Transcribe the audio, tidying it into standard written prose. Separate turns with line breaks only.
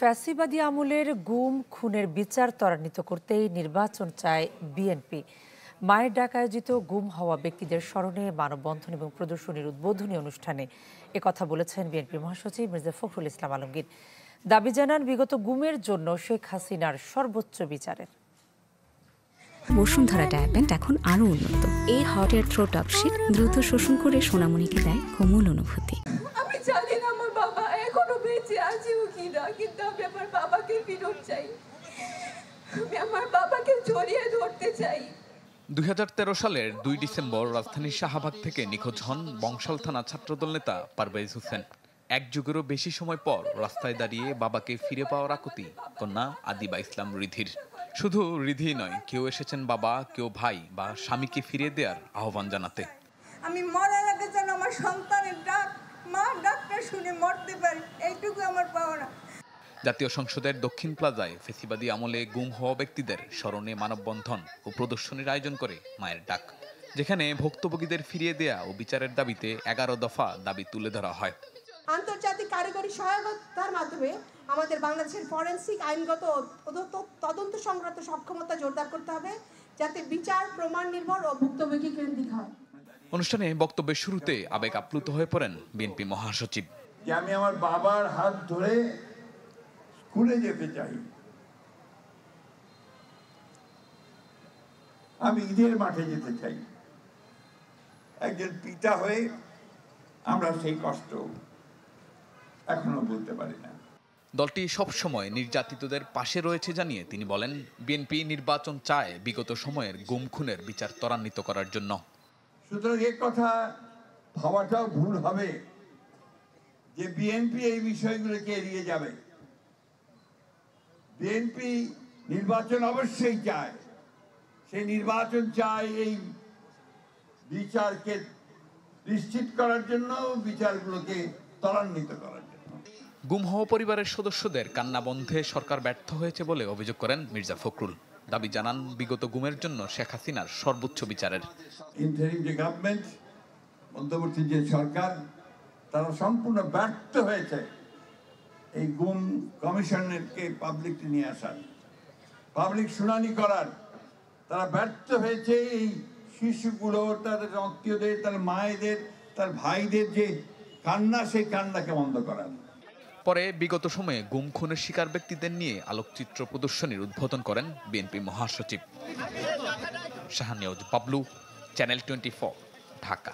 ফ্যাসিবাদী আমলের গুম খুনের বিচার ত্বরান্বিত করতেই নির্বাচন চায় বিএনপি। মায়ের ডাক আয়োজিত গুম হওয়া ব্যক্তিদের স্মরণে মানববন্ধন এবং প্রদর্শনীর উদ্বোধনী অনুষ্ঠানে একথা বলেছেন বিএনপি মহাসচিব মির্জা ফখরুল ইসলাম আলমগীর। দাবি জানান বিগত গুমের জন্য শেখ হাসিনার সর্বোচ্চ বিচারের।
বসুন্ধরা ডায়াপেন্ট এখন আরো উন্নত। এই hot air through top sheet দ্রুত শোষণ করে সোনামণিকে দেয় কোমল অনুভূতি।
আমি জানি না আমার বাবা এখনো বেঁচে আছে কিনা, কিন্তু আমি আমার বাবাকে ফেরত চাই। আমি আমার বাবাকে জড়িয়ে ধরতে চাই।
2013 সালের 2 ডিসেম্বর রাজধানীর শাহবাগ থেকে নিখোঁজ হন বংশাল থানা ছাত্রদল নেতা পারভেজ হোসেন। এক যুগেরও বেশি সময় পর রাস্তায় দাঁড়িয়ে বাবাকে ফিরে পাওয়ার আকুতি কন্যা আদিবা ইসলাম রিধির। শুধু রিধি নয়, কেউ এসেছেন বাবা, কেউ ভাই বা স্বামীকে ফিরিয়ে দেওয়ার আহ্বান জানাতে।
আমি মরার আগে যেন আমার সন্তানের ডাক, মা ডাকটা শুনে মরতে পারি, এইটুকু আমার পাওনা।
জাতীয় সংসদের দক্ষিণ প্লাজায় ফ্যাসিবাদী আমলে গুম হওয়া ব্যক্তিদের স্মরণে মানববন্ধন ও প্রদর্শনীর আয়োজন করে মায়ের ডাক, যেখানে ভুক্তভোগীদের ফিরিয়ে দেয়া ও বিচারের দাবিতে 11 দফা দাবি তুলে ধরা হয়।
আন্তর্জাতিক কারিগরি সহায়তার মাধ্যমে আমাদের বাংলাদেশের ফরেনসিক আইনগত তদন্ত সংক্রান্ত সক্ষমতা জোরদার করতে হবে, যাতে বিচার প্রমাণ নির্ভর ও ভুক্তভোগী কেন্দ্রিক হয়।
অনুষ্ঠানে বক্তব্যের শুরুতে আবেগ আপ্লুত হয়ে পড়েন বিএনপি মহাসচিব।
যে আমি আমার বাবার হাত ধরে স্কুলে যেতে চাই, আমি ঈদের মাঠে যেতে চাই। একজন পিতা হয়ে আমরা সেই কষ্ট এখনো বলতে পারি না।
দলটি সবসময় নির্যাতিতদের পাশে রয়েছে জানিয়ে তিনি বলেন, বিএনপি নির্বাচন চায় বিগত সময়ের গুম খুনের বিচার ত্বরান্বিত করার জন্য।
সুতরাং এই কথা ভাবাটাও ভুল হবে যে বিএনপি এই বিষয়গুলোকে এড়িয়ে যাবে। বিএনপি নির্বাচন অবশ্যই চায়, সেই নির্বাচন চায় এই বিচারকে নিশ্চিত করার জন্য, বিচারগুলোকে ত্বরান্বিত করার জন্য।
গুম হওয়া পরিবারের সদস্যদের কান্না বন্ধে সরকার ব্যর্থ হয়েছে বলে অভিযোগ করেন মির্জা ফখরুল। দাবি জানান বিগত গুমের জন্য শেখ হাসিনার সর্বোচ্চ বিচারের।
ইন্টারিম যে গভর্নমেন্ট, মধ্যবর্তী যে সরকার, তারা সম্পূর্ণ ব্যর্থ হয়েছে এই গুম কমিশনকে পাবলিককে নিয়ে আসার, পাবলিক শুনানি করার। তারা ব্যর্থ হয়েছে এই শিশুগুলোর, তাদের আত্মীয়দের, তার মায়েদের, তার ভাইদের যে কান্না, সেই কান্নাকে বন্ধ করার।
পরে বিগত সময়ে গুম খুনের শিকার ব্যক্তিদের নিয়ে আলোকচিত্র প্রদর্শনীর উদ্বোধন করেন বিএনপি মহাসচিব। শাহানিয়াজ বাবলু, চ্যানেল 24, ঢাকা।